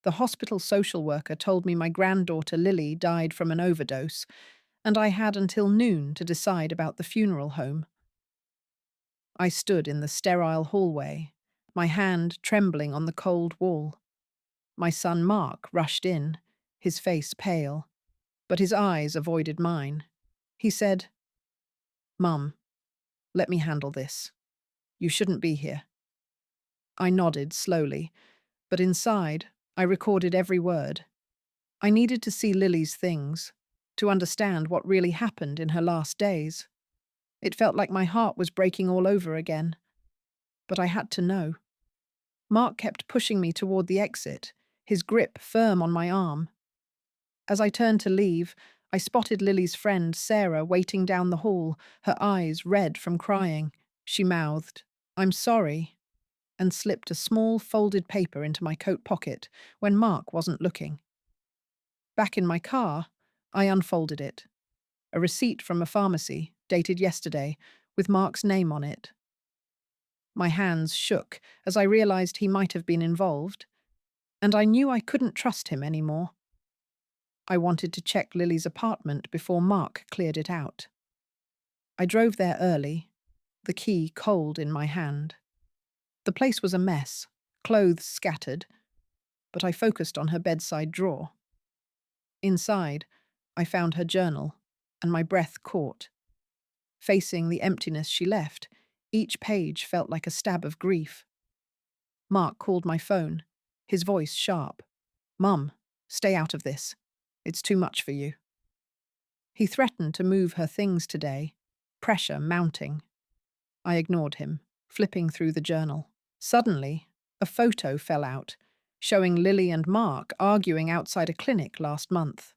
The hospital social worker told me my granddaughter Lily died from an overdose, and I had until noon to decide about the funeral home. I stood in the sterile hallway, my hand trembling on the cold wall. My son Mark rushed in, his face pale, but his eyes avoided mine. He said, "Mum, let me handle this. You shouldn't be here." I nodded slowly, but inside, I recorded every word. I needed to see Lily's things, to understand what really happened in her last days. It felt like my heart was breaking all over again, but I had to know. Mark kept pushing me toward the exit, his grip firm on my arm. As I turned to leave, I spotted Lily's friend Sarah waiting down the hall, her eyes red from crying. She mouthed, "I'm sorry," and slipped a small folded paper into my coat pocket when Mark wasn't looking. Back in my car, I unfolded it. A receipt from a pharmacy, dated yesterday, with Mark's name on it. My hands shook as I realized he might have been involved, and I knew I couldn't trust him anymore. I wanted to check Lily's apartment before Mark cleared it out. I drove there early, the key cold in my hand. The place was a mess, clothes scattered, but I focused on her bedside drawer. Inside, I found her journal, and my breath caught. Facing the emptiness she left, each page felt like a stab of grief. Mark called my phone, his voice sharp. "Mum, stay out of this. It's too much for you." He threatened to move her things today, pressure mounting. I ignored him, flipping through the journal. Suddenly, a photo fell out, showing Lily and Mark arguing outside a clinic last month.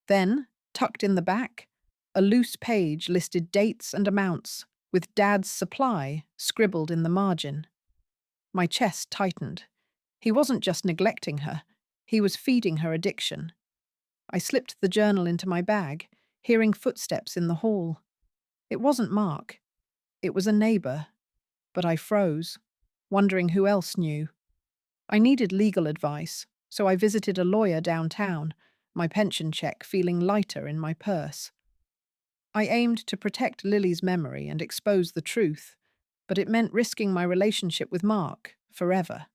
Then, tucked in the back, a loose page listed dates and amounts, with Dad's supply scribbled in the margin. My chest tightened. He wasn't just neglecting her, he was feeding her addiction. I slipped the journal into my bag, hearing footsteps in the hall. It wasn't Mark. It was a neighbor. But I froze, wondering who else knew. I needed legal advice, so I visited a lawyer downtown, my pension check feeling lighter in my purse. I aimed to protect Lily's memory and expose the truth, but it meant risking my relationship with Mark forever.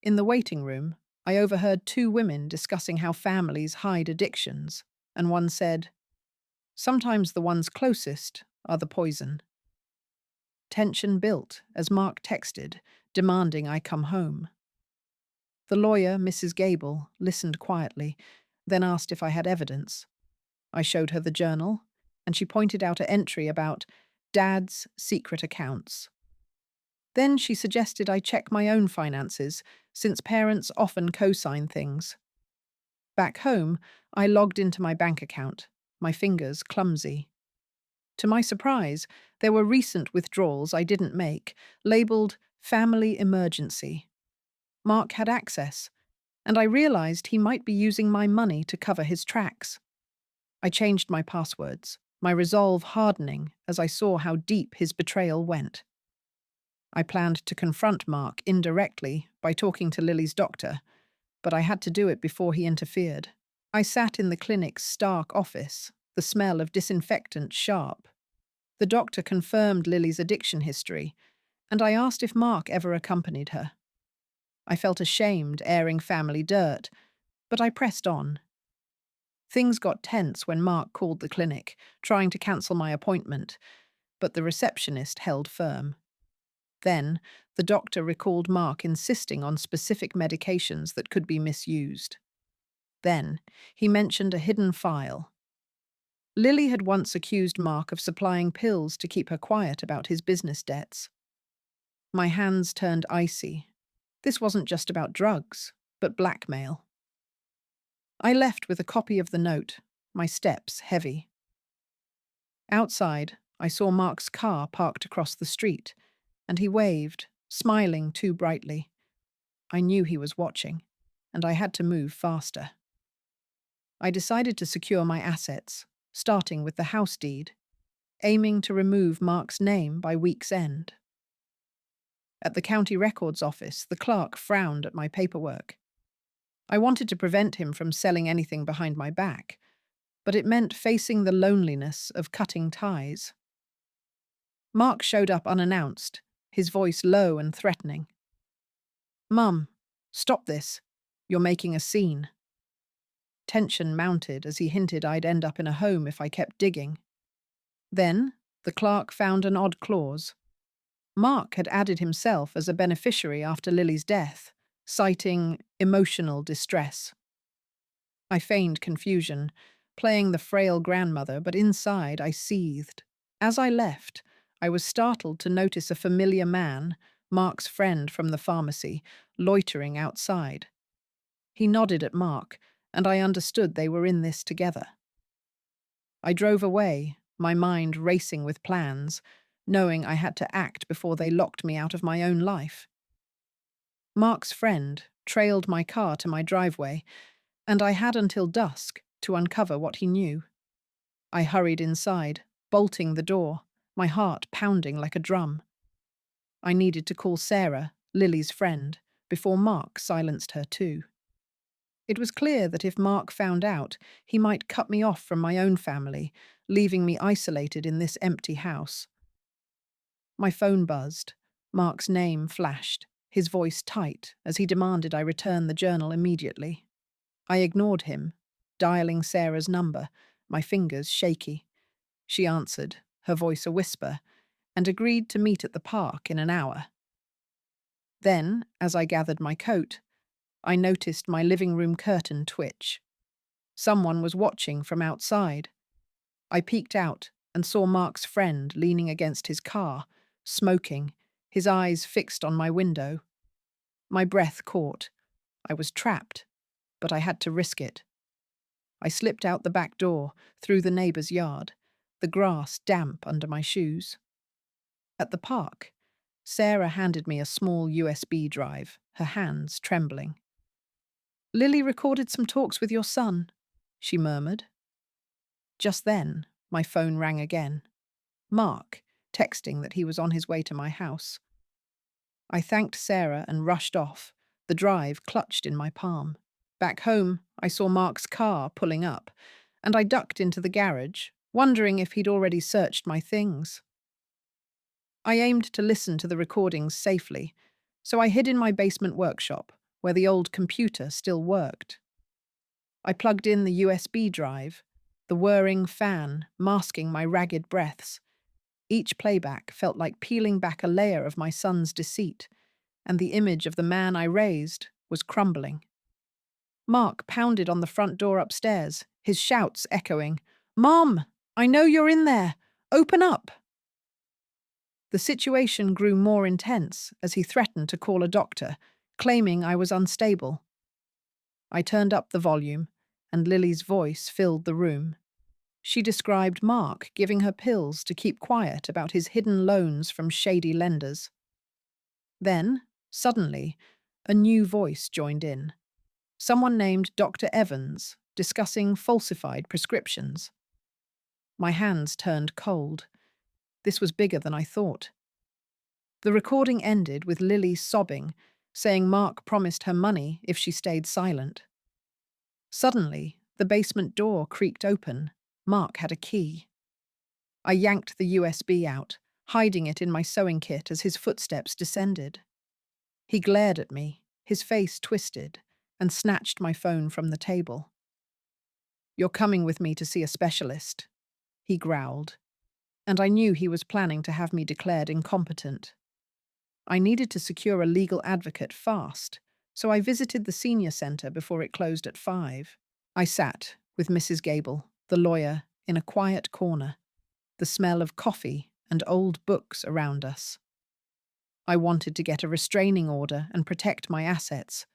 In the waiting room, I overheard two women discussing how families hide addictions, and one said, "Sometimes the ones closest are the poison." Tension built as Mark texted, demanding I come home. The lawyer, Mrs. Gable, listened quietly, then asked if I had evidence. I showed her the journal, and she pointed out an entry about Dad's secret accounts. Then she suggested I check my own finances, since parents often co-sign things. Back home, I logged into my bank account, my fingers clumsy. To my surprise, there were recent withdrawals I didn't make, labeled family emergency. Mark had access, and I realized he might be using my money to cover his tracks. I changed my passwords, my resolve hardening as I saw how deep his betrayal went. I planned to confront Mark indirectly by talking to Lily's doctor, but I had to do it before he interfered. I sat in the clinic's stark office, the smell of disinfectant sharp. The doctor confirmed Lily's addiction history, and I asked if Mark ever accompanied her. I felt ashamed airing family dirt, but I pressed on. Things got tense when Mark called the clinic, trying to cancel my appointment, but the receptionist held firm. Then, the doctor recalled Mark insisting on specific medications that could be misused. Then, he mentioned a hidden file. Lily had once accused Mark of supplying pills to keep her quiet about his business debts. My hands turned icy. This wasn't just about drugs, but blackmail. I left with a copy of the note, my steps heavy. Outside, I saw Mark's car parked across the street, and he waved, smiling too brightly. I knew he was watching, and I had to move faster. I decided to secure my assets, starting with the house deed, aiming to remove Mark's name by week's end. At the county records office, the clerk frowned at my paperwork. I wanted to prevent him from selling anything behind my back, but it meant facing the loneliness of cutting ties. Mark showed up unannounced, his voice low and threatening. "Mum, stop this. You're making a scene." Tension mounted as he hinted I'd end up in a home if I kept digging. Then, the clerk found an odd clause. Mark had added himself as a beneficiary after Lily's death, citing emotional distress. I feigned confusion, playing the frail grandmother, but inside I seethed. As I left, I was startled to notice a familiar man, Mark's friend from the pharmacy, loitering outside. He nodded at Mark, and I understood they were in this together. I drove away, my mind racing with plans, knowing I had to act before they locked me out of my own life. Mark's friend trailed my car to my driveway, and I had until dusk to uncover what he knew. I hurried inside, bolting the door, my heart pounding like a drum. I needed to call Sarah, Lily's friend, before Mark silenced her too. It was clear that if Mark found out, he might cut me off from my own family, leaving me isolated in this empty house. My phone buzzed. Mark's name flashed, his voice tight as he demanded I return the journal immediately. I ignored him, dialing Sarah's number, my fingers shaky. She answered, her voice a whisper, and agreed to meet at the park in an hour. Then, as I gathered my coat, I noticed my living room curtain twitch. Someone was watching from outside. I peeked out and saw Mark's friend leaning against his car, smoking, his eyes fixed on my window. My breath caught. I was trapped, but I had to risk it. I slipped out the back door, through the neighbour's yard, the grass damp under my shoes. At the park, Sarah handed me a small USB drive, her hands trembling. "Lily recorded some talks with your son," she murmured. Just then, my phone rang again. Mark, texting that he was on his way to my house. I thanked Sarah and rushed off, the drive clutched in my palm. Back home, I saw Mark's car pulling up, and I ducked into the garage, wondering if he'd already searched my things. I aimed to listen to the recordings safely, so I hid in my basement workshop, where the old computer still worked. I plugged in the USB drive, the whirring fan masking my ragged breaths. Each playback felt like peeling back a layer of my son's deceit, and the image of the man I raised was crumbling. Mark pounded on the front door upstairs, his shouts echoing, "Mom, I know you're in there! Open up!" The situation grew more intense as he threatened to call a doctor, claiming I was unstable. I turned up the volume, and Lily's voice filled the room. She described Mark giving her pills to keep quiet about his hidden loans from shady lenders. Then, suddenly, a new voice joined in. Someone named Dr. Evans, discussing falsified prescriptions. My hands turned cold. This was bigger than I thought. The recording ended with Lily sobbing, saying Mark promised her money if she stayed silent. Suddenly, the basement door creaked open. Mark had a key. I yanked the USB out, hiding it in my sewing kit as his footsteps descended. He glared at me, his face twisted, and snatched my phone from the table. "You're coming with me to see a specialist," he growled, and I knew he was planning to have me declared incompetent. I needed to secure a legal advocate fast, so I visited the senior centre before it closed at 5. I sat with Mrs. Gable, the lawyer, in a quiet corner, the smell of coffee and old books around us. I wanted to get a restraining order and protect my assets,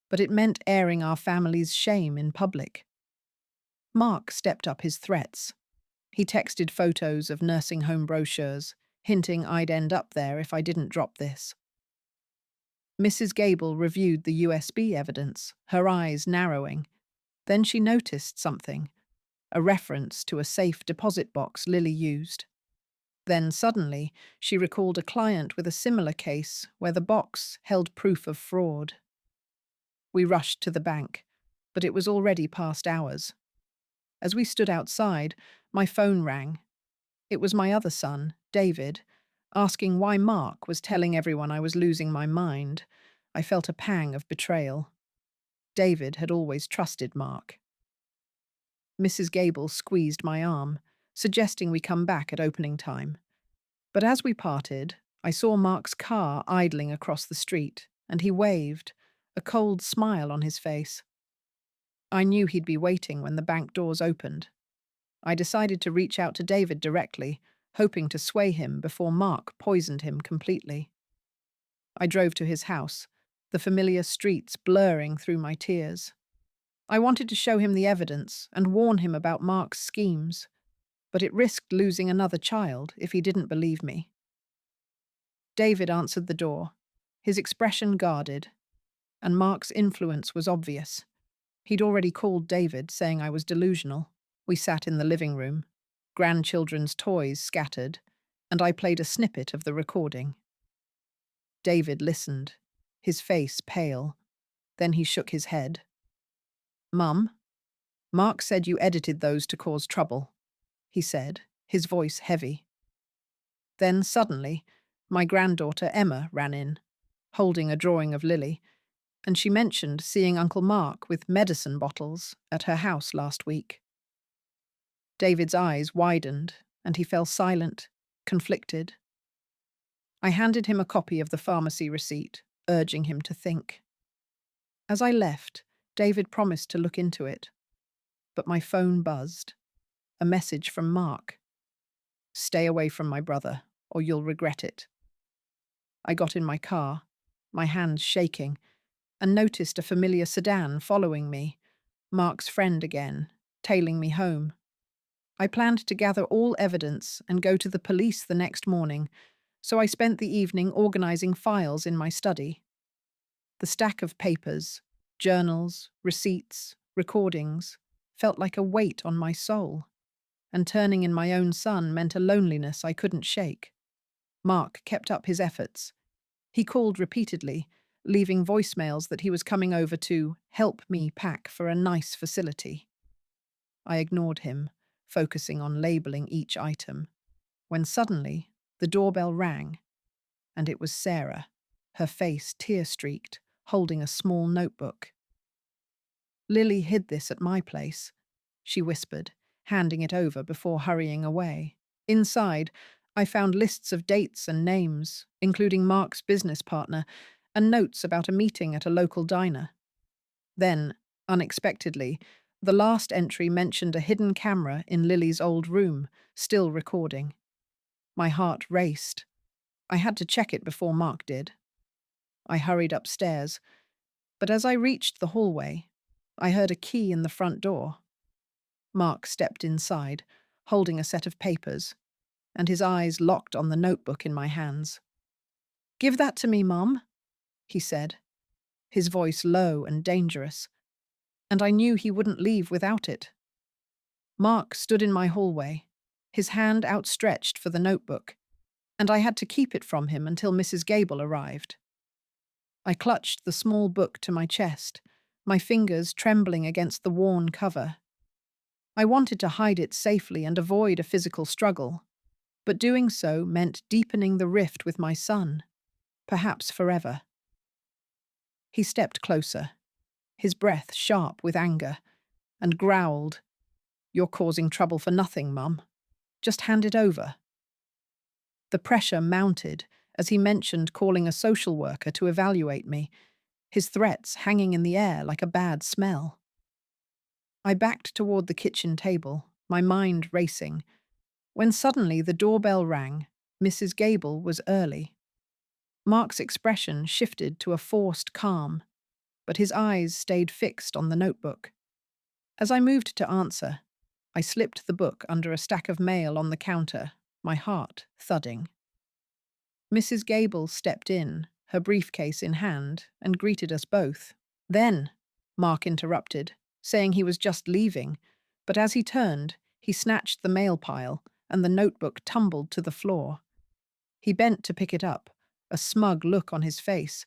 but it meant airing our family's shame in public. Mark stepped up his threats. He texted photos of nursing home brochures, hinting I'd end up there if I didn't drop this. Mrs. Gable reviewed the USB evidence, her eyes narrowing. Then she noticed something, a reference to a safe deposit box Lily used. Then suddenly, she recalled a client with a similar case where the box held proof of fraud. We rushed to the bank, but it was already past hours. As we stood outside, my phone rang. It was my other son, David, asking why Mark was telling everyone I was losing my mind. I felt a pang of betrayal. David had always trusted Mark. Mrs. Gable squeezed my arm, suggesting we come back at opening time. But as we parted, I saw Mark's car idling across the street, and he waved, a cold smile on his face. I knew he'd be waiting when the bank doors opened. I decided to reach out to David directly, hoping to sway him before Mark poisoned him completely. I drove to his house, the familiar streets blurring through my tears. I wanted to show him the evidence and warn him about Mark's schemes, but it risked losing another child if he didn't believe me. David answered the door, his expression guarded, and Mark's influence was obvious. He'd already called David, saying I was delusional. We sat in the living room, grandchildren's toys scattered, and I played a snippet of the recording. David listened, his face pale. Then he shook his head. "Mum, Mark said you edited those to cause trouble," he said, his voice heavy. Then suddenly, my granddaughter Emma ran in, holding a drawing of Lily, and she mentioned seeing Uncle Mark with medicine bottles at her house last week. David's eyes widened, and he fell silent, conflicted. I handed him a copy of the pharmacy receipt, urging him to think. As I left, David promised to look into it, but my phone buzzed. A message from Mark. "Stay away from my brother, or you'll regret it." I got in my car, my hands shaking, and noticed a familiar sedan following me, Mark's friend again, tailing me home. I planned to gather all evidence and go to the police the next morning, so I spent the evening organizing files in my study. The stack of papers, journals, receipts, recordings, felt like a weight on my soul, and turning in my own son meant a loneliness I couldn't shake. Mark kept up his efforts. He called repeatedly, leaving voicemails that he was coming over to help me pack for a nice facility. I ignored him, focusing on labeling each item, when suddenly the doorbell rang, and it was Sarah, her face tear-streaked, holding a small notebook. "Lily hid this at my place," she whispered, handing it over before hurrying away. Inside, I found lists of dates and names, including Mark's business partner, and notes about a meeting at a local diner. Then, unexpectedly, the last entry mentioned a hidden camera in Lily's old room, still recording. My heart raced. I had to check it before Mark did. I hurried upstairs, but as I reached the hallway, I heard a key in the front door. Mark stepped inside, holding a set of papers, and his eyes locked on the notebook in my hands. "Give that to me, Mum," he said, his voice low and dangerous, and I knew he wouldn't leave without it. Mark stood in my hallway, his hand outstretched for the notebook, and I had to keep it from him until Mrs. Gable arrived. I clutched the small book to my chest, my fingers trembling against the worn cover. I wanted to hide it safely and avoid a physical struggle, but doing so meant deepening the rift with my son, perhaps forever. He stepped closer, his breath sharp with anger, and growled, "You're causing trouble for nothing, Mum. Just hand it over." The pressure mounted as he mentioned calling a social worker to evaluate me, his threats hanging in the air like a bad smell. I backed toward the kitchen table, my mind racing, when suddenly the doorbell rang. Mrs. Gable was early. Mark's expression shifted to a forced calm, but his eyes stayed fixed on the notebook. As I moved to answer, I slipped the book under a stack of mail on the counter, my heart thudding. Mrs. Gable stepped in, her briefcase in hand, and greeted us both. "Then," Mark interrupted, saying he was just leaving, but as he turned, he snatched the mail pile, and the notebook tumbled to the floor. He bent to pick it up, a smug look on his face,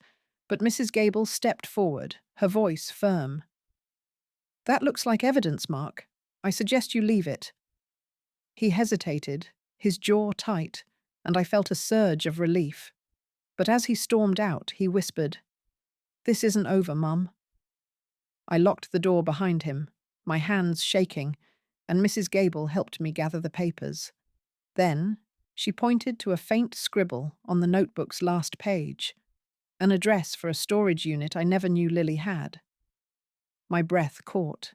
But Mrs. Gable stepped forward, her voice firm. "That looks like evidence, Mark. I suggest you leave it." He hesitated, his jaw tight, and I felt a surge of relief. But as he stormed out, he whispered, "This isn't over, Mum." I locked the door behind him, my hands shaking, and Mrs. Gable helped me gather the papers. Then she pointed to a faint scribble on the notebook's last page, an address for a storage unit I never knew Lily had. My breath caught.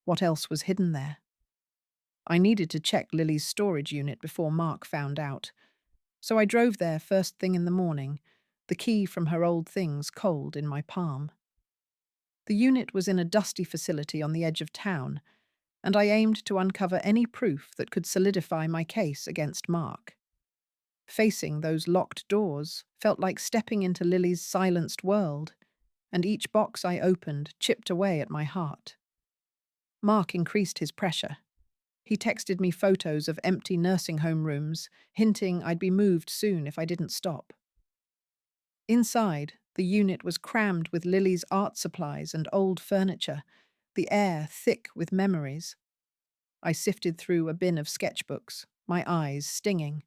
What else was hidden there? I needed to check Lily's storage unit before Mark found out, so I drove there first thing in the morning, the key from her old things cold in my palm. The unit was in a dusty facility on the edge of town, and I aimed to uncover any proof that could solidify my case against Mark. Facing those locked doors felt like stepping into Lily's silenced world, and each box I opened chipped away at my heart. Mark increased his pressure. He texted me photos of empty nursing home rooms, hinting I'd be moved soon if I didn't stop. Inside, the unit was crammed with Lily's art supplies and old furniture, the air thick with memories. I sifted through a bin of sketchbooks, my eyes stinging,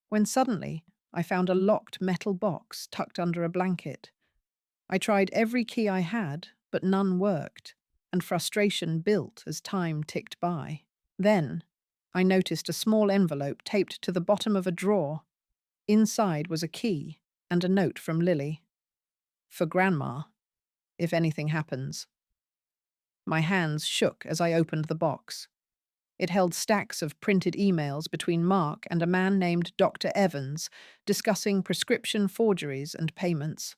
when suddenly I found a locked metal box tucked under a blanket. I tried every key I had, but none worked, and frustration built as time ticked by. Then, I noticed a small envelope taped to the bottom of a drawer. Inside was a key and a note from Lily. "For Grandma, if anything happens." My hands shook as I opened the box. It held stacks of printed emails between Mark and a man named Dr. Evans, discussing prescription forgeries and payments.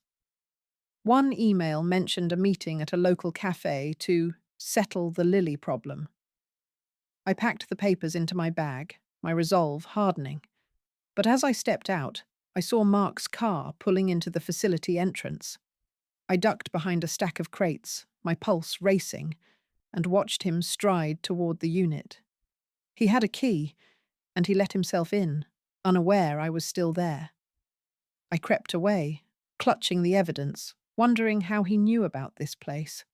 One email mentioned a meeting at a local cafe to settle the Lily problem. I packed the papers into my bag, my resolve hardening. But as I stepped out, I saw Mark's car pulling into the facility entrance. I ducked behind a stack of crates, my pulse racing, and watched him stride toward the unit. He had a key, and he let himself in, unaware I was still there. I crept away, clutching the evidence, wondering how he knew about this place.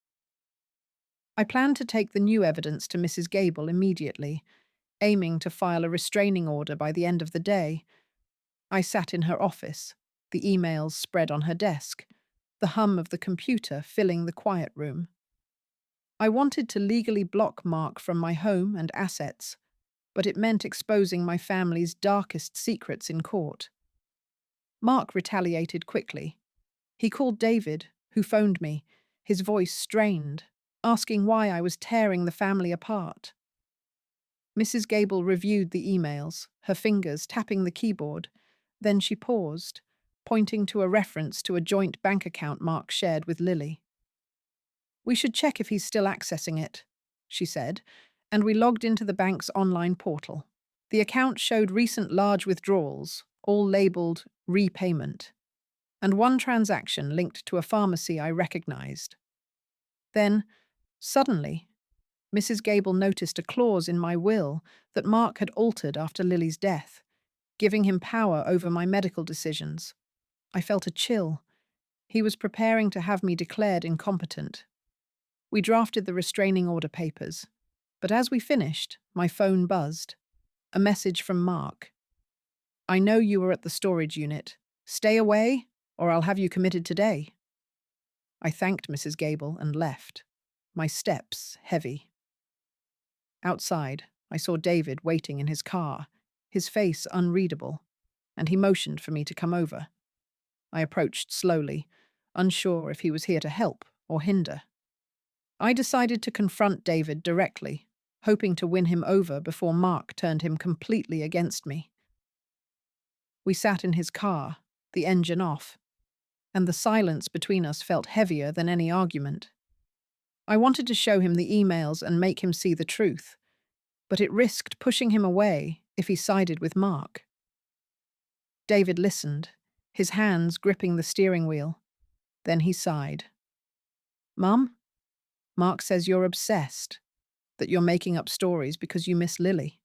I planned to take the new evidence to Mrs. Gable immediately, aiming to file a restraining order by the end of the day. I sat in her office, the emails spread on her desk, the hum of the computer filling the quiet room. I wanted to legally block Mark from my home and assets, but it meant exposing my family's darkest secrets in court. Mark retaliated quickly. He called David, who phoned me, his voice strained, asking why I was tearing the family apart. Mrs. Gable reviewed the emails, her fingers tapping the keyboard. Then she paused, pointing to a reference to a joint bank account Mark shared with Lily. "We should check if he's still accessing it," she said, and we logged into the bank's online portal. The account showed recent large withdrawals, all labeled repayment, and one transaction linked to a pharmacy I recognized. Then, suddenly, Mrs. Gable noticed a clause in my will that Mark had altered after Lily's death, giving him power over my medical decisions. I felt a chill. He was preparing to have me declared incompetent. We drafted the restraining order papers, but as we finished, my phone buzzed. A message from Mark. "I know you were at the storage unit. Stay away, or I'll have you committed today." I thanked Mrs. Gable and left, my steps heavy. Outside, I saw David waiting in his car, his face unreadable, and he motioned for me to come over. I approached slowly, unsure if he was here to help or hinder. I decided to confront David directly, hoping to win him over before Mark turned him completely against me. We sat in his car, the engine off, and the silence between us felt heavier than any argument. I wanted to show him the emails and make him see the truth, but it risked pushing him away if he sided with Mark. David listened, his hands gripping the steering wheel. Then he sighed. "Mum, Mark says you're obsessed, that you're making up stories because you miss Lily."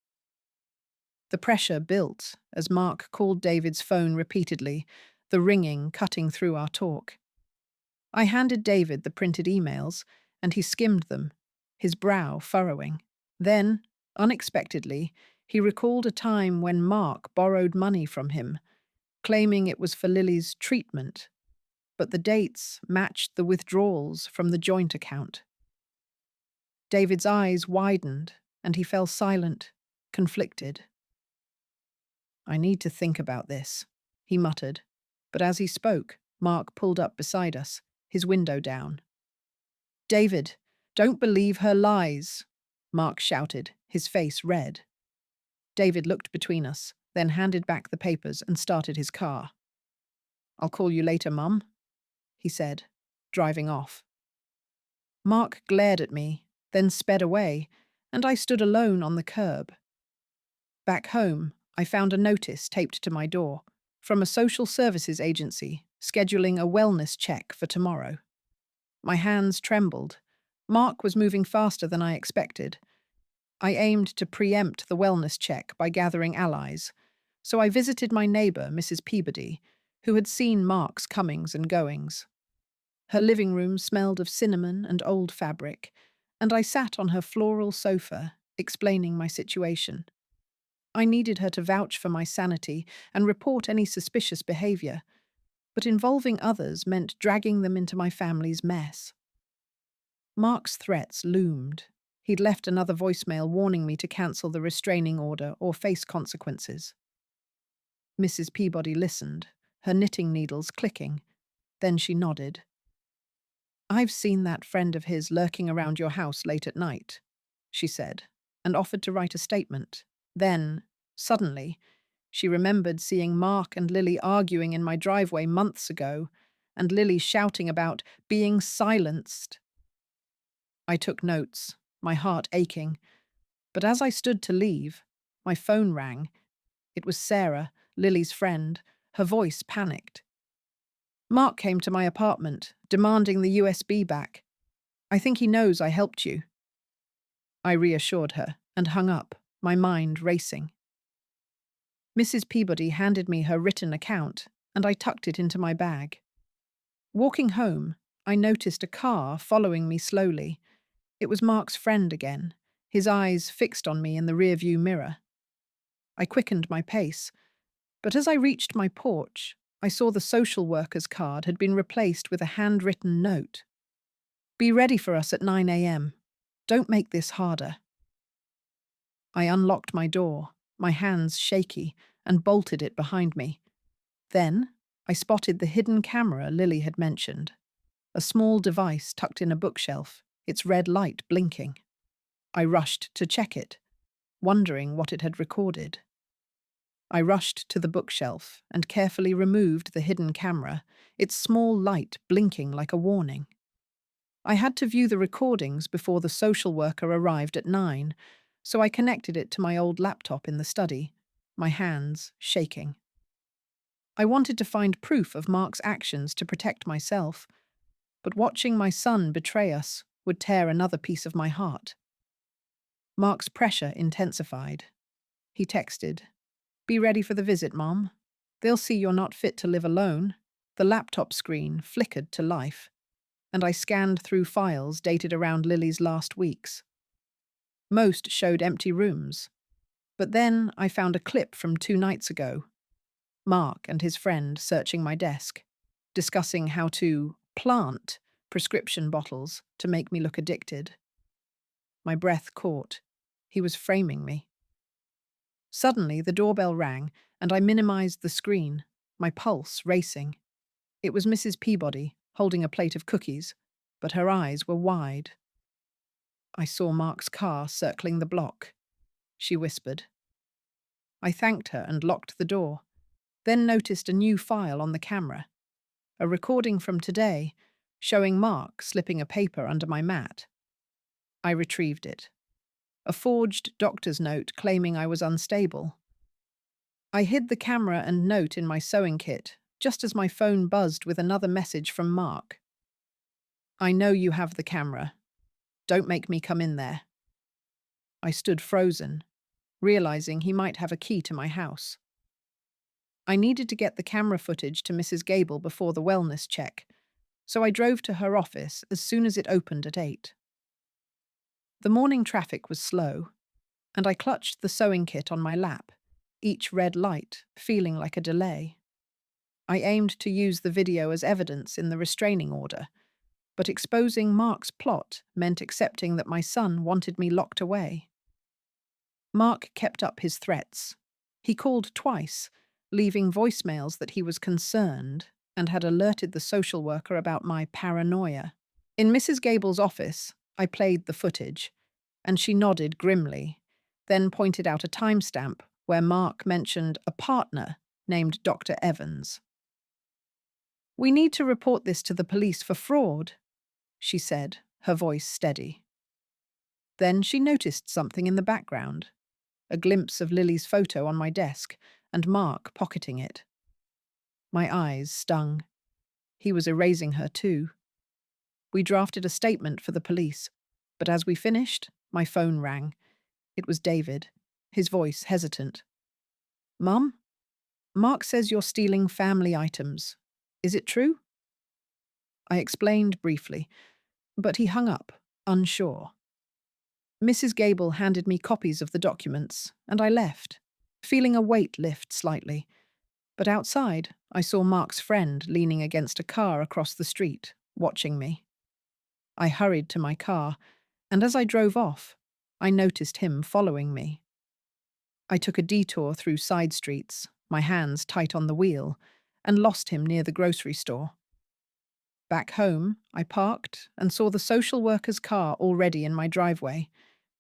The pressure built as Mark called David's phone repeatedly, the ringing cutting through our talk. I handed David the printed emails, and he skimmed them, his brow furrowing. Then, unexpectedly, he recalled a time when Mark borrowed money from him, claiming it was for Lily's treatment, but the dates matched the withdrawals from the joint account. David's eyes widened, and he fell silent, conflicted. "I need to think about this," he muttered, but as he spoke, Mark pulled up beside us, his window down. "David, don't believe her lies," Mark shouted, his face red. David looked between us, then handed back the papers and started his car. "I'll call you later, Mum," he said, driving off. Mark glared at me, then sped away, and I stood alone on the curb. Back home, I found a notice taped to my door from a social services agency scheduling a wellness check for tomorrow. My hands trembled. Mark was moving faster than I expected. I aimed to preempt the wellness check by gathering allies, so I visited my neighbour, Mrs. Peabody, who had seen Mark's comings and goings. Her living room smelled of cinnamon and old fabric, and I sat on her floral sofa, explaining my situation. I needed her to vouch for my sanity and report any suspicious behaviour, but involving others meant dragging them into my family's mess. Mark's threats loomed. He'd left another voicemail warning me to cancel the restraining order or face consequences. Mrs. Peabody listened, her knitting needles clicking. Then she nodded. "I've seen that friend of his lurking around your house late at night," she said, and offered to write a statement. Then, suddenly, she remembered seeing Mark and Lily arguing in my driveway months ago, and Lily shouting about being silenced. I took notes, my heart aching, but as I stood to leave, my phone rang. It was Sarah, Lily's friend. Her voice panicked. "Mark came to my apartment, demanding the USB back. I think he knows I helped you." I reassured her and hung up, my mind racing. Mrs. Peabody handed me her written account, and I tucked it into my bag. Walking home, I noticed a car following me slowly. It was Mark's friend again, his eyes fixed on me in the rearview mirror. I quickened my pace, but as I reached my porch, I saw the social worker's card had been replaced with a handwritten note. "Be ready for us at 9 a.m. Don't make this harder." I unlocked my door, my hands shaky, and bolted it behind me. Then I spotted the hidden camera Lily had mentioned, a small device tucked in a bookshelf, its red light blinking. I rushed to check it, wondering what it had recorded. I rushed to the bookshelf and carefully removed the hidden camera, its small light blinking like a warning. I had to view the recordings before the social worker arrived at 9, so I connected it to my old laptop in the study, my hands shaking. I wanted to find proof of Mark's actions to protect myself, but watching my son betray us would tear another piece of my heart. Mark's pressure intensified. He texted, "Be ready for the visit, Mom. They'll see you're not fit to live alone." The laptop screen flickered to life, and I scanned through files dated around Lily's last weeks. Most showed empty rooms, but then I found a clip from 2 nights ago. Mark and his friend searching my desk, discussing how to plant prescription bottles to make me look addicted. My breath caught. He was framing me. Suddenly, the doorbell rang, and I minimized the screen, my pulse racing. It was Mrs. Peabody, holding a plate of cookies, but her eyes were wide. "I saw Mark's car circling the block," she whispered. I thanked her and locked the door, then noticed a new file on the camera, a recording from today showing Mark slipping a paper under my mat. I retrieved it. A forged doctor's note claiming I was unstable. I hid the camera and note in my sewing kit, just as my phone buzzed with another message from Mark. "I know you have the camera. Don't make me come in there." I stood frozen, realizing he might have a key to my house. I needed to get the camera footage to Mrs. Gable before the wellness check, so I drove to her office as soon as it opened at 8. The morning traffic was slow, and I clutched the sewing kit on my lap, each red light feeling like a delay. I aimed to use the video as evidence in the restraining order, but exposing Mark's plot meant accepting that my son wanted me locked away. Mark kept up his threats. He called twice, leaving voicemails that he was concerned and had alerted the social worker about my paranoia. In Mrs. Gable's office, I played the footage, and she nodded grimly, then pointed out a timestamp where Mark mentioned a partner named Dr. Evans. "We need to report this to the police for fraud," she said, her voice steady. Then she noticed something in the background, a glimpse of Lily's photo on my desk and Mark pocketing it. My eyes stung. He was erasing her too. We drafted a statement for the police, but as we finished, my phone rang. It was David, his voice hesitant. "Mum? Mark says you're stealing family items. Is it true?" I explained briefly, but he hung up, unsure. Mrs. Gable handed me copies of the documents, and I left, feeling a weight lift slightly. But outside, I saw Mark's friend leaning against a car across the street, watching me. I hurried to my car, and as I drove off, I noticed him following me. I took a detour through side streets, my hands tight on the wheel, and lost him near the grocery store. Back home, I parked and saw the social worker's car already in my driveway.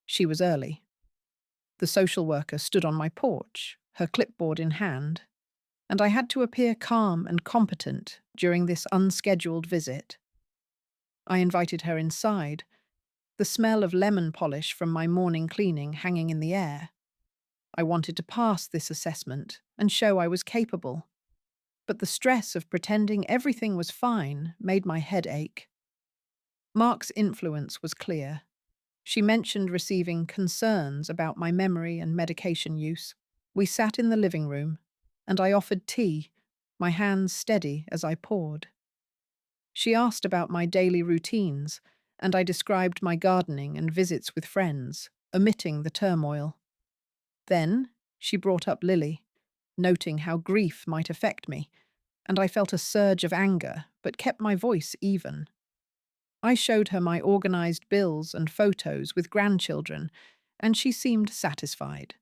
She was early. The social worker stood on my porch, her clipboard in hand, and I had to appear calm and competent during this unscheduled visit. I invited her inside, the smell of lemon polish from my morning cleaning hanging in the air. I wanted to pass this assessment and show I was capable, but the stress of pretending everything was fine made my head ache. Mark's influence was clear. She mentioned receiving concerns about my memory and medication use. We sat in the living room, and I offered tea, my hands steady as I poured. She asked about my daily routines, and I described my gardening and visits with friends, omitting the turmoil. Then she brought up Lily, noting how grief might affect me, and I felt a surge of anger, but kept my voice even. I showed her my organized bills and photos with grandchildren, and she seemed satisfied.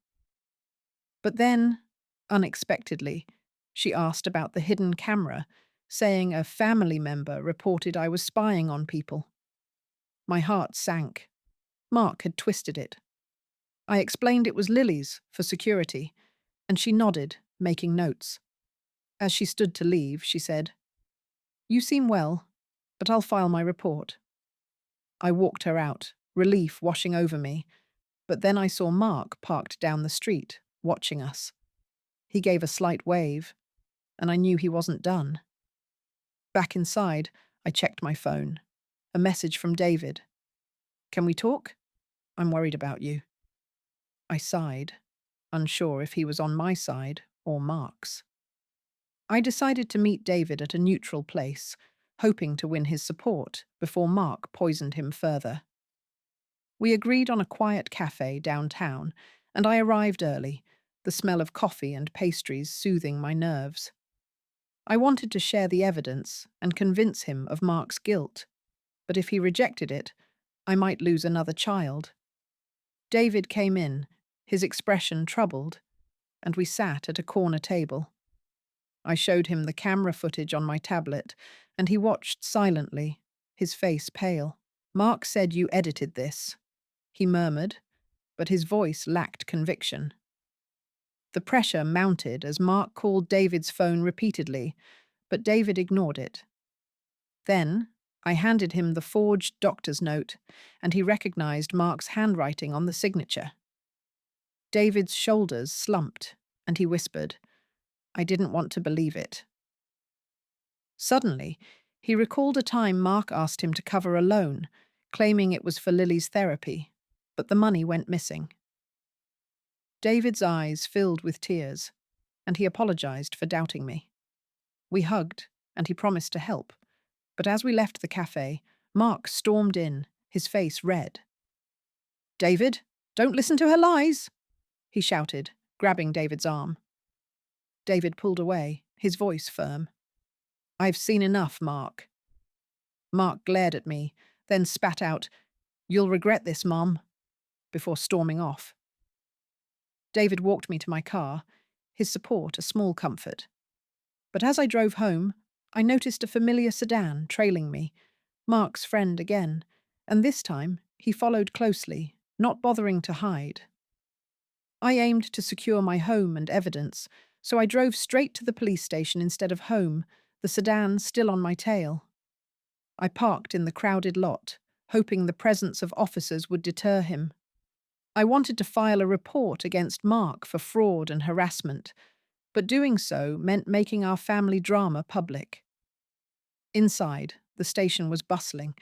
But then, unexpectedly, she asked about the hidden camera, saying a family member reported I was spying on people. My heart sank. Mark had twisted it. I explained it was Lily's for security, and she nodded, making notes. As she stood to leave, she said, "You seem well, but I'll file my report." I walked her out, relief washing over me, but then I saw Mark parked down the street, watching us. He gave a slight wave, and I knew he wasn't done. Back inside, I checked my phone. A message from David. "Can we talk? I'm worried about you." I sighed, unsure if he was on my side or Mark's. I decided to meet David at a neutral place, hoping to win his support before Mark poisoned him further. We agreed on a quiet cafe downtown, and I arrived early, the smell of coffee and pastries soothing my nerves. I wanted to share the evidence and convince him of Mark's guilt, but if he rejected it, I might lose another child. David came in, his expression troubled, and we sat at a corner table. I showed him the camera footage on my tablet, and he watched silently, his face pale. "Mark said you edited this," he murmured, but his voice lacked conviction. The pressure mounted as Mark called David's phone repeatedly, but David ignored it. Then I handed him the forged doctor's note, and he recognized Mark's handwriting on the signature. David's shoulders slumped, and he whispered, "I didn't want to believe it." Suddenly, he recalled a time Mark asked him to cover a loan, claiming it was for Lily's therapy, but the money went missing. David's eyes filled with tears, and he apologized for doubting me. We hugged, and he promised to help, But as we left the cafe, Mark stormed in, his face red. "David, don't listen to her lies!" he shouted, grabbing David's arm. David pulled away, his voice firm. "I've seen enough, Mark." Mark glared at me, then spat out, "You'll regret this, Mom," before storming off. David walked me to my car, his support a small comfort. But as I drove home, I noticed a familiar sedan trailing me, Mark's friend again, and this time he followed closely, not bothering to hide. I aimed to secure my home and evidence, so I drove straight to the police station instead of home, the sedan still on my tail. I parked in the crowded lot, hoping the presence of officers would deter him. I wanted to file a report against Mark for fraud and harassment, but doing so meant making our family drama public. Inside, the station was bustling,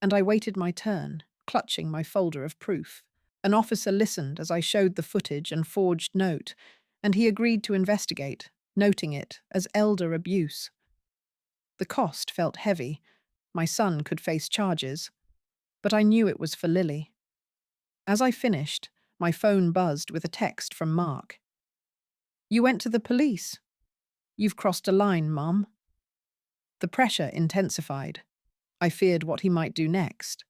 and I waited my turn, clutching my folder of proof. An officer listened as I showed the footage and forged note, and he agreed to investigate, noting it as elder abuse. The cost felt heavy. My son could face charges, but I knew it was for Lily. As I finished, my phone buzzed with a text from Mark. "You went to the police. You've crossed a line, Mum." The pressure intensified. I feared what he might do next.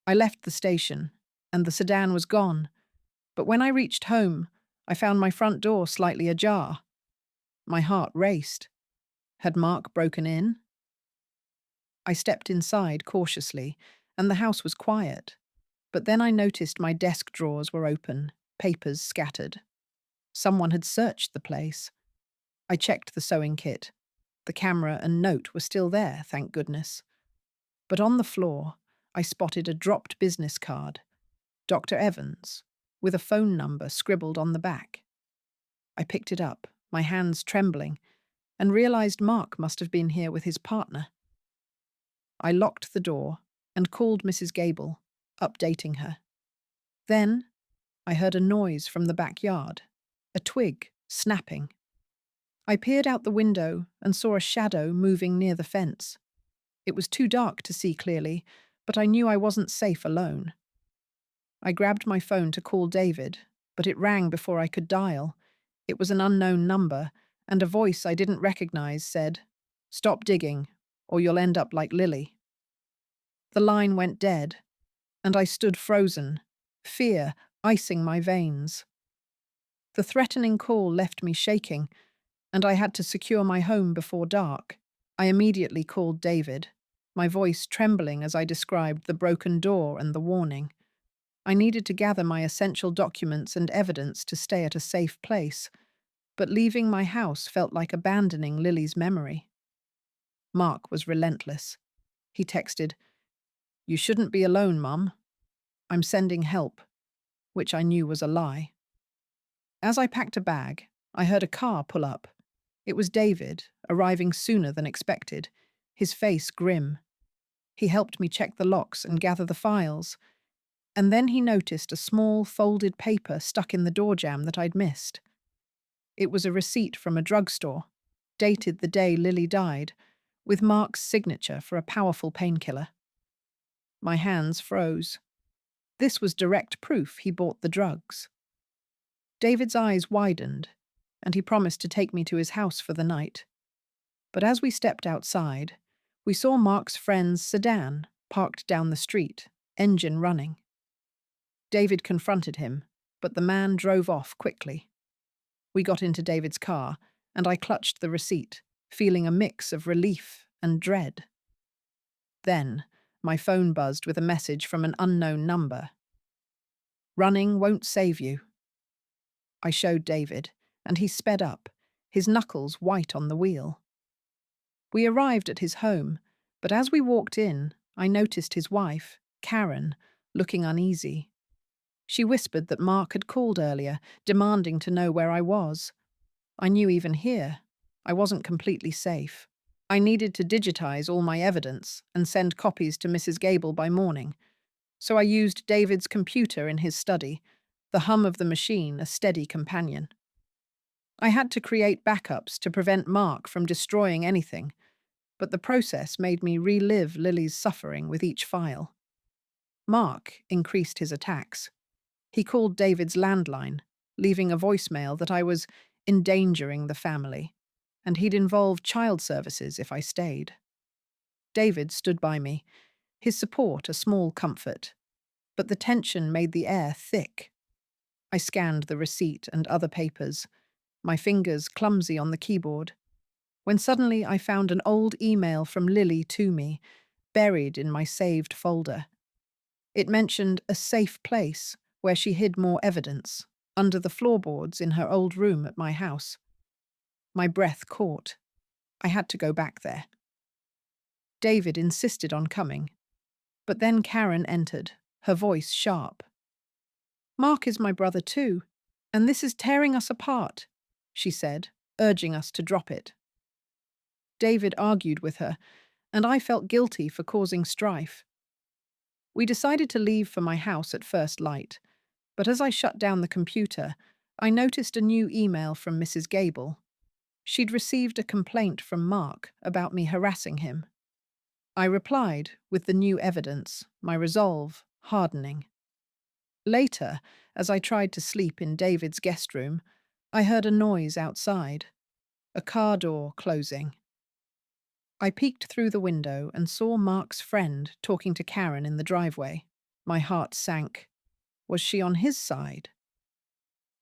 I left the station, and the sedan was gone. But when I reached home, I found my front door slightly ajar. My heart raced. Had Mark broken in? I stepped inside cautiously, and the house was quiet. But then I noticed my desk drawers were open, papers scattered. Someone had searched the place. I checked the sewing kit. The camera and note were still there, thank goodness. But on the floor, I spotted a dropped business card, Dr. Evans, with a phone number scribbled on the back. I picked it up, my hands trembling, and realized Mark must have been here with his partner. I locked the door and called Mrs. Gable, updating her. Then I heard a noise from the backyard, a twig snapping. I peered out the window and saw a shadow moving near the fence. It was too dark to see clearly, but I knew I wasn't safe alone. I grabbed my phone to call David, but it rang before I could dial. It was an unknown number, and a voice I didn't recognize said, "Stop digging, or you'll end up like Lily." The line went dead, and I stood frozen, fear icing my veins. The threatening call left me shaking, and I had to secure my home before dark. I immediately called David, my voice trembling as I described the broken door and the warning. I needed to gather my essential documents and evidence to stay at a safe place, but leaving my house felt like abandoning Lily's memory. Mark was relentless. He texted, "You shouldn't be alone, Mum. I'm sending help," which I knew was a lie. As I packed a bag, I heard a car pull up. It was David, arriving sooner than expected, his face grim. He helped me check the locks and gather the files, and then he noticed a small folded paper stuck in the door jamb that I'd missed. It was a receipt from a drugstore, dated the day Lily died, with Mark's signature for a powerful painkiller. My hands froze. This was direct proof he bought the drugs. David's eyes widened, and he promised to take me to his house for the night. But as we stepped outside, we saw Mark's friend's sedan parked down the street, engine running. David confronted him, but the man drove off quickly. We got into David's car, and I clutched the receipt, feeling a mix of relief and dread. Then, my phone buzzed with a message from an unknown number. "Running won't save you." I showed David, and he sped up, his knuckles white on the wheel. We arrived at his home, but as we walked in, I noticed his wife, Karen, looking uneasy. She whispered that Mark had called earlier, demanding to know where I was. I knew even here, I wasn't completely safe. I needed to digitize all my evidence and send copies to Mrs. Gable by morning. So I used David's computer in his study, the hum of the machine a steady companion. I had to create backups to prevent Mark from destroying anything, but the process made me relive Lily's suffering with each file. Mark increased his attacks. He called David's landline, leaving a voicemail that I was endangering the family, and he'd involve child services if I stayed. David stood by me, his support a small comfort, but the tension made the air thick. I scanned the receipt and other papers, my fingers clumsy on the keyboard, when suddenly I found an old email from Lily to me, buried in my saved folder. It mentioned a safe place where she hid more evidence, under the floorboards in her old room at my house. My breath caught. I had to go back there. David insisted on coming, but then Karen entered, her voice sharp. "Mark is my brother too, and this is tearing us apart," she said, urging us to drop it. David argued with her, and I felt guilty for causing strife. We decided to leave for my house at first light, but as I shut down the computer, I noticed a new email from Mrs. Gable. She'd received a complaint from Mark about me harassing him. I replied with the new evidence, my resolve hardening. Later, as I tried to sleep in David's guest room, I heard a noise outside, a car door closing. I peeked through the window and saw Mark's friend talking to Karen in the driveway. My heart sank. Was she on his side?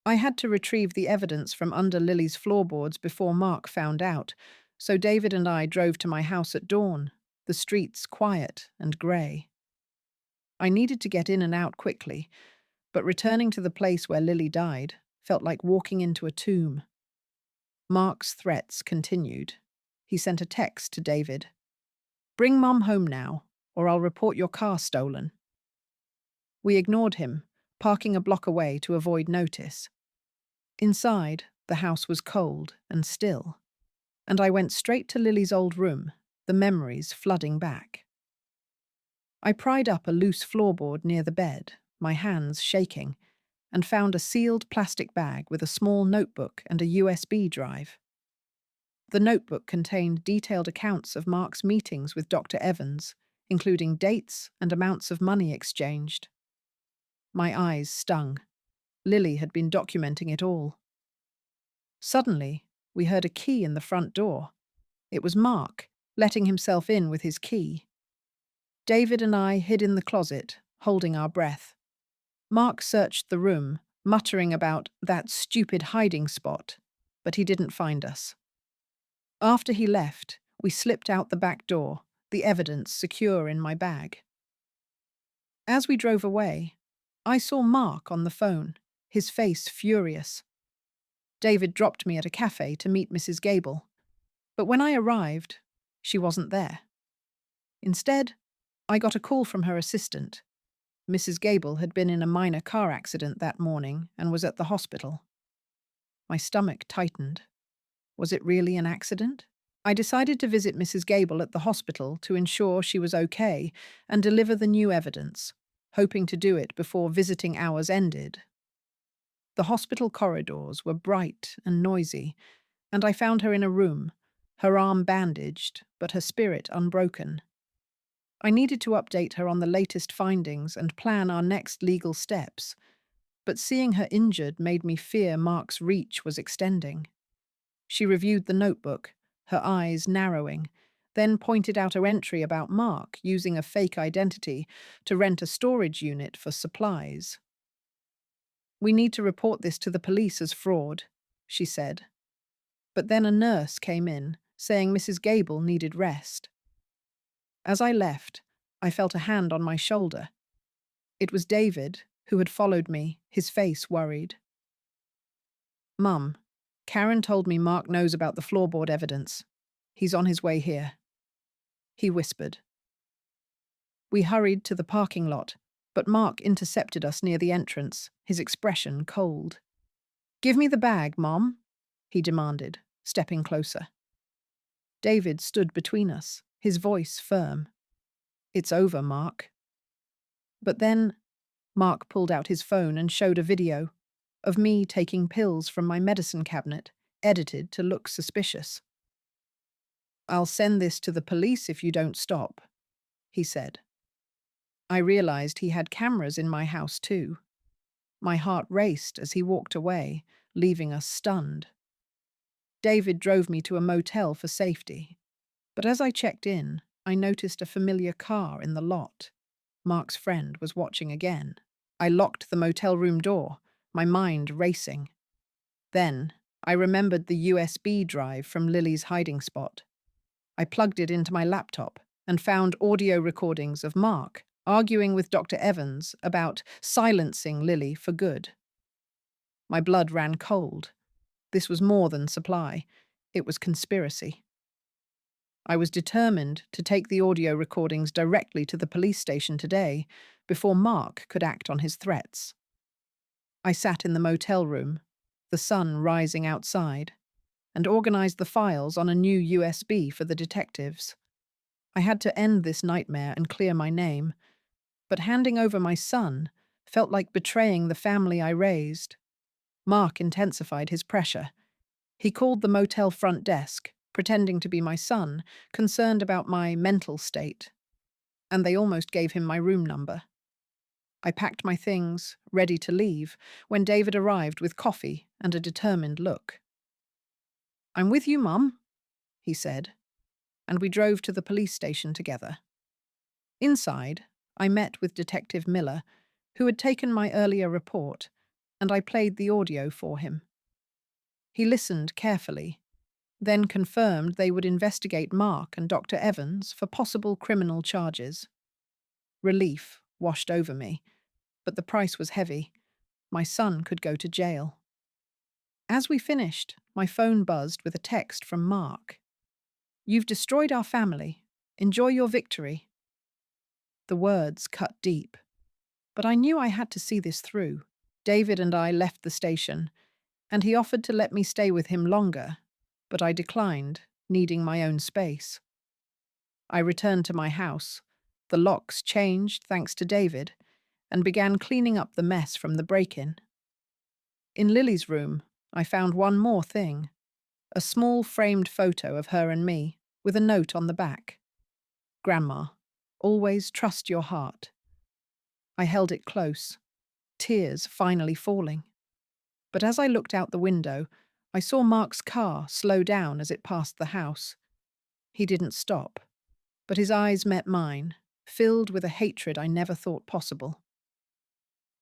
I had to retrieve the evidence from under Lily's floorboards before Mark found out, so David and I drove to my house at dawn, the streets quiet and grey. I needed to get in and out quickly, but returning to the place where Lily died felt like walking into a tomb. Mark's threats continued. He sent a text to David. "Bring Mom home now, or I'll report your car stolen." We ignored him, parking a block away to avoid notice. Inside, the house was cold and still, and I went straight to Lily's old room, the memories flooding back. I pried up a loose floorboard near the bed, my hands shaking, and found a sealed plastic bag with a small notebook and a USB drive. The notebook contained detailed accounts of Mark's meetings with Dr. Evans, including dates and amounts of money exchanged. My eyes stung. Lily had been documenting it all. Suddenly, we heard a key in the front door. It was Mark, letting himself in with his key. David and I hid in the closet, holding our breath. Mark searched the room, muttering about that stupid hiding spot, but he didn't find us. After he left, we slipped out the back door, the evidence secure in my bag. As we drove away, I saw Mark on the phone, his face furious. David dropped me at a cafe to meet Mrs. Gable, but when I arrived, she wasn't there. Instead, I got a call from her assistant. Mrs. Gable had been in a minor car accident that morning and was at the hospital. My stomach tightened. Was it really an accident? I decided to visit Mrs. Gable at the hospital to ensure she was okay and deliver the new evidence, hoping to do it before visiting hours ended. The hospital corridors were bright and noisy, and I found her in a room, her arm bandaged, but her spirit unbroken. I needed to update her on the latest findings and plan our next legal steps, but seeing her injured made me fear Mark's reach was extending. She reviewed the notebook, her eyes narrowing, then pointed out a entry about Mark using a fake identity to rent a storage unit for supplies. "We need to report this to the police as fraud," she said. But then a nurse came in, saying Mrs. Gable needed rest. As I left, I felt a hand on my shoulder. It was David, who had followed me, his face worried. "Mum, Karen told me Mark knows about the floorboard evidence. He's on his way here," he whispered. We hurried to the parking lot, but Mark intercepted us near the entrance, his expression cold. "Give me the bag, Mom," he demanded, stepping closer. David stood between us, his voice firm. "It's over, Mark." But then, Mark pulled out his phone and showed a video of me taking pills from my medicine cabinet, edited to look suspicious. "I'll send this to the police if you don't stop," he said. I realized he had cameras in my house too. My heart raced as he walked away, leaving us stunned. David drove me to a motel for safety, but as I checked in, I noticed a familiar car in the lot. Mark's friend was watching again. I locked the motel room door, my mind racing. Then, I remembered the USB drive from Lily's hiding spot. I plugged it into my laptop and found audio recordings of Mark arguing with Dr. Evans about silencing Lily for good. My blood ran cold. This was more than supply. It was conspiracy. I was determined to take the audio recordings directly to the police station today before Mark could act on his threats. I sat in the motel room, the sun rising outside, and organized the files on a new USB for the detectives. I had to end this nightmare and clear my name, but handing over my son felt like betraying the family I raised. Mark intensified his pressure. He called the motel front desk, pretending to be my son, concerned about my mental state. And they almost gave him my room number. I packed my things, ready to leave, when David arrived with coffee and a determined look. "I'm with you, Mum," he said, and we drove to the police station together. Inside, I met with Detective Miller, who had taken my earlier report, and I played the audio for him. He listened carefully, then confirmed they would investigate Mark and Dr. Evans for possible criminal charges. Relief washed over me, but the price was heavy. My son could go to jail. As we finished, my phone buzzed with a text from Mark. "You've destroyed our family. Enjoy your victory." The words cut deep, but I knew I had to see this through. David and I left the station, and he offered to let me stay with him longer, but I declined, needing my own space. I returned to my house. The locks changed thanks to David, and began cleaning up the mess from the break-in. In Lily's room, I found one more thing, a small framed photo of her and me, with a note on the back. "Grandma, always trust your heart." I held it close, tears finally falling. But as I looked out the window, I saw Mark's car slow down as it passed the house. He didn't stop, but his eyes met mine, filled with a hatred I never thought possible.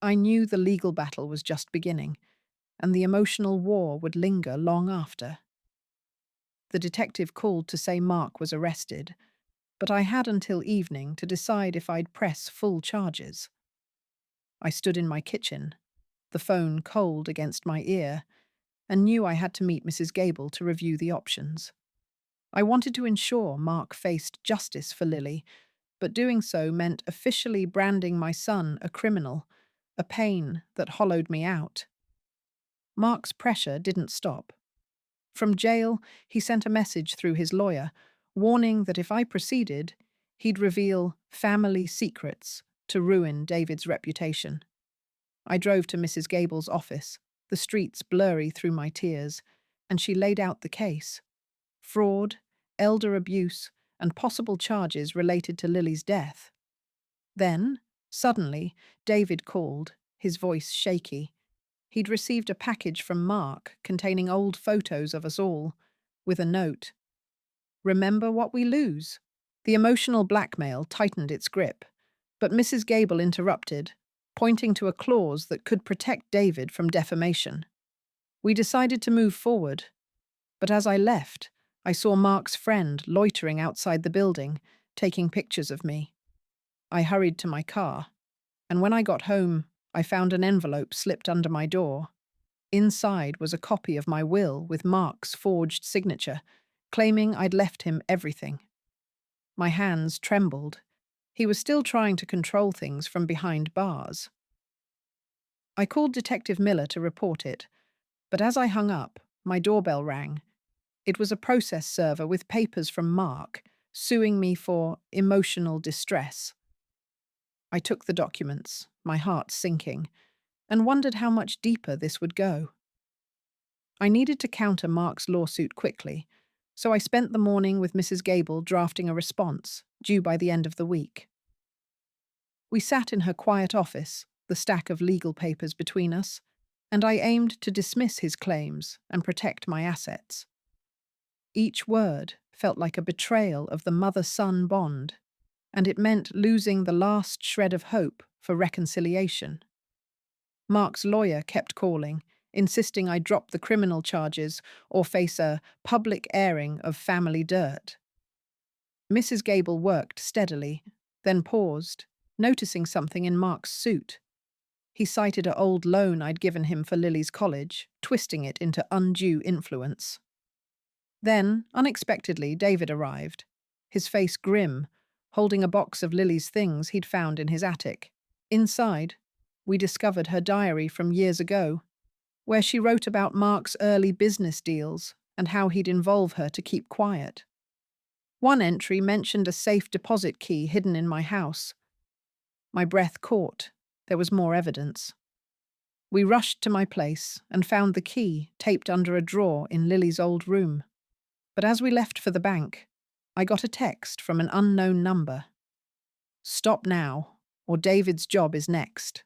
I knew the legal battle was just beginning, and the emotional war would linger long after. The detective called to say Mark was arrested, but I had until evening to decide if I'd press full charges. I stood in my kitchen, the phone cold against my ear, and knew I had to meet Mrs. Gable to review the options. I wanted to ensure Mark faced justice for Lily, but doing so meant officially branding my son a criminal, a pain that hollowed me out. Mark's pressure didn't stop. From jail, he sent a message through his lawyer, warning that if I proceeded, he'd reveal family secrets to ruin David's reputation. I drove to Mrs. Gable's office, the streets blurry through my tears, and she laid out the case. Fraud, elder abuse, and possible charges related to Lily's death. Then, suddenly, David called, his voice shaky. He'd received a package from Mark containing old photos of us all, with a note. "Remember what we lose?" The emotional blackmail tightened its grip, but Mrs. Gable interrupted, pointing to a clause that could protect David from defamation. We decided to move forward, but as I left, I saw Mark's friend loitering outside the building, taking pictures of me. I hurried to my car, and when I got home, I found an envelope slipped under my door. Inside was a copy of my will with Mark's forged signature, claiming I'd left him everything. My hands trembled. He was still trying to control things from behind bars. I called Detective Miller to report it, but as I hung up, my doorbell rang. It was a process server with papers from Mark, suing me for emotional distress. I took the documents, my heart sinking, and wondered how much deeper this would go. I needed to counter Mark's lawsuit quickly, So I spent the morning with Mrs. Gable drafting a response, due by the end of the week. We sat in her quiet office, the stack of legal papers between us, and I aimed to dismiss his claims and protect my assets. Each word felt like a betrayal of the mother-son bond, and it meant losing the last shred of hope for reconciliation. Mark's lawyer kept calling, insisting I drop the criminal charges or face a public airing of family dirt. Mrs. Gable worked steadily, then paused, noticing something in Mark's suit. He cited an old loan I'd given him for Lily's college, twisting it into undue influence. Then, unexpectedly, David arrived, his face grim, holding a box of Lily's things he'd found in his attic. Inside, we discovered her diary from years ago, where she wrote about Mark's early business deals and how he'd involve her to keep quiet. One entry mentioned a safe deposit key hidden in my house. My breath caught. There was more evidence. We rushed to my place and found the key taped under a drawer in Lily's old room. But as we left for the bank, I got a text from an unknown number. "Stop now, or David's job is next."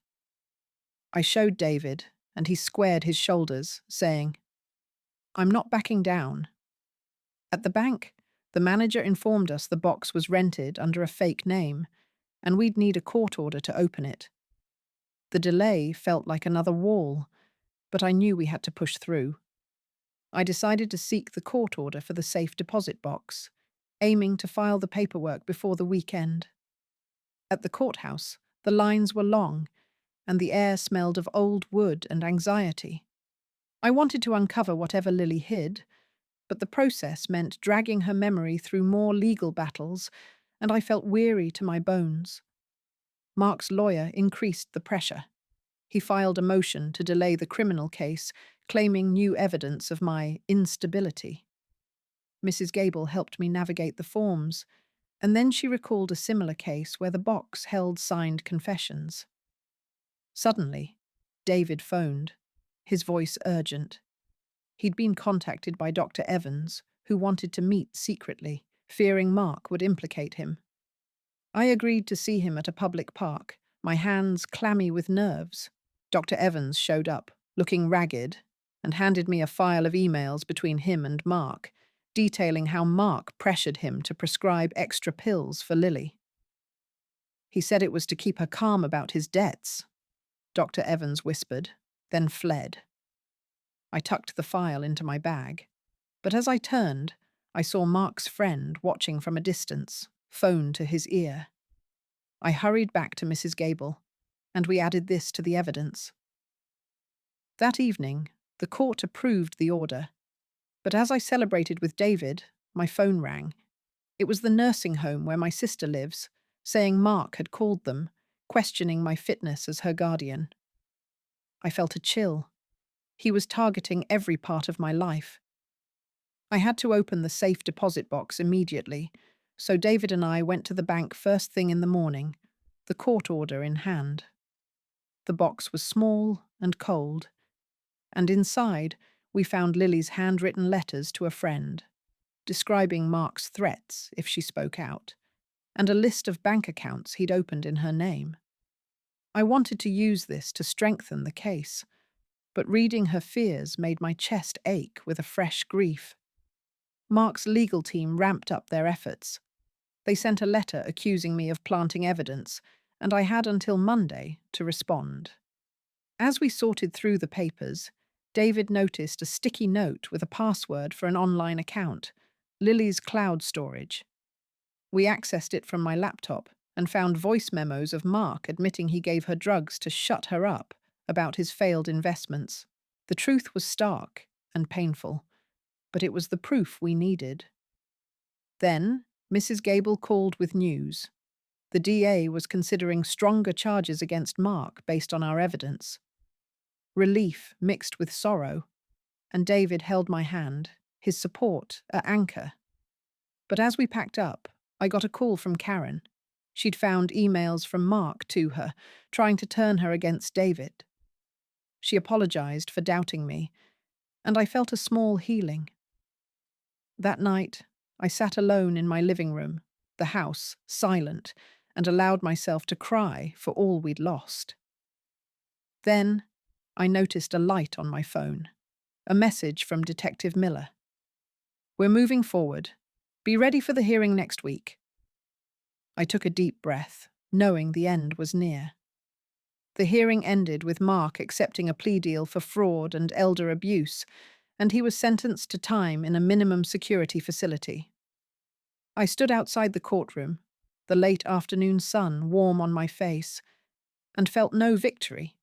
I showed David, and he squared his shoulders, saying, "I'm not backing down." At the bank, the manager informed us the box was rented under a fake name, and we'd need a court order to open it. The delay felt like another wall, but I knew we had to push through. I decided to seek the court order for the safe deposit box, aiming to file the paperwork before the weekend. At the courthouse, the lines were long, and the air smelled of old wood and anxiety. I wanted to uncover whatever Lily hid, but the process meant dragging her memory through more legal battles, and I felt weary to my bones. Mark's lawyer increased the pressure. He filed a motion to delay the criminal case, claiming new evidence of my instability. Mrs. Gable helped me navigate the forms, and then she recalled a similar case where the box held signed confessions. Suddenly, David phoned, his voice urgent. He'd been contacted by Dr. Evans, who wanted to meet secretly, fearing Mark would implicate him. I agreed to see him at a public park, my hands clammy with nerves. Dr. Evans showed up, looking ragged, and handed me a file of emails between him and Mark, detailing how Mark pressured him to prescribe extra pills for Lily. He said it was to keep her calm about his debts, Dr. Evans whispered, then fled. I tucked the file into my bag, but as I turned, I saw Mark's friend watching from a distance, phone to his ear. I hurried back to Mrs. Gable, and we added this to the evidence. That evening, the court approved the order, but as I celebrated with David, my phone rang. It was the nursing home where my sister lives, saying Mark had called them, questioning my fitness as her guardian. I felt a chill. He was targeting every part of my life. I had to open the safe deposit box immediately, so David and I went to the bank first thing in the morning, the court order in hand. The box was small and cold, and inside we found Lily's handwritten letters to a friend, describing Mark's threats if she spoke out, and a list of bank accounts he'd opened in her name. I wanted to use this to strengthen the case, but reading her fears made my chest ache with a fresh grief. Mark's legal team ramped up their efforts. They sent a letter accusing me of planting evidence, and I had until Monday to respond. As we sorted through the papers, David noticed a sticky note with a password for an online account, Lily's cloud storage. We accessed it from my laptop and found voice memos of Mark admitting he gave her drugs to shut her up about his failed investments. The truth was stark and painful, but it was the proof we needed. Then, Mrs. Gable called with news. The DA was considering stronger charges against Mark based on our evidence. Relief mixed with sorrow, and David held my hand, his support an anchor. But as we packed up, I got a call from Karen. She'd found emails from Mark to her, trying to turn her against David. She apologized for doubting me, and I felt a small healing. That night, I sat alone in my living room, the house silent, and allowed myself to cry for all we'd lost. Then, I noticed a light on my phone, a message from Detective Miller. "We're moving forward. Be ready for the hearing next week." I took a deep breath, knowing the end was near. The hearing ended with Mark accepting a plea deal for fraud and elder abuse, and he was sentenced to time in a minimum security facility. I stood outside the courtroom, the late afternoon sun warm on my face, and felt no victory,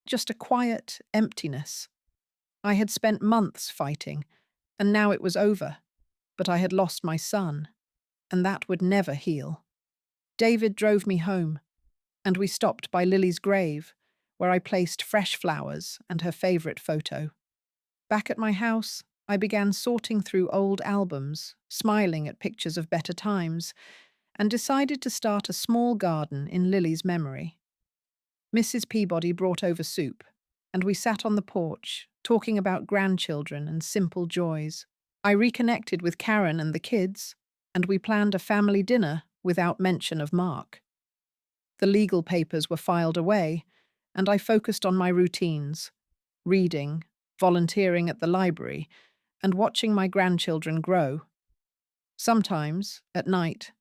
just a quiet emptiness. I had spent months fighting, and now it was over, but I had lost my son, and that would never heal. David drove me home, and we stopped by Lily's grave, where I placed fresh flowers and her favourite photo. Back at my house, I began sorting through old albums, smiling at pictures of better times, and decided to start a small garden in Lily's memory. Mrs. Peabody brought over soup, and we sat on the porch, talking about grandchildren and simple joys. I reconnected with Karen and the kids, and we planned a family dinner without mention of Mark. The legal papers were filed away, and I focused on my routines, reading, volunteering at the library, and watching my grandchildren grow. Sometimes, at night,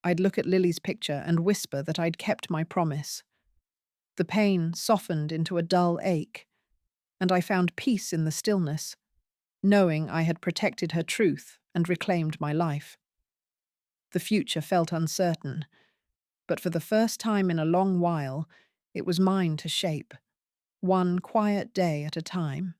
I'd look at Lily's picture and whisper that I'd kept my promise. The pain softened into a dull ache, and I found peace in the stillness, knowing I had protected her truth and reclaimed my life. The future felt uncertain, but for the first time in a long while, it was mine to shape, one quiet day at a time.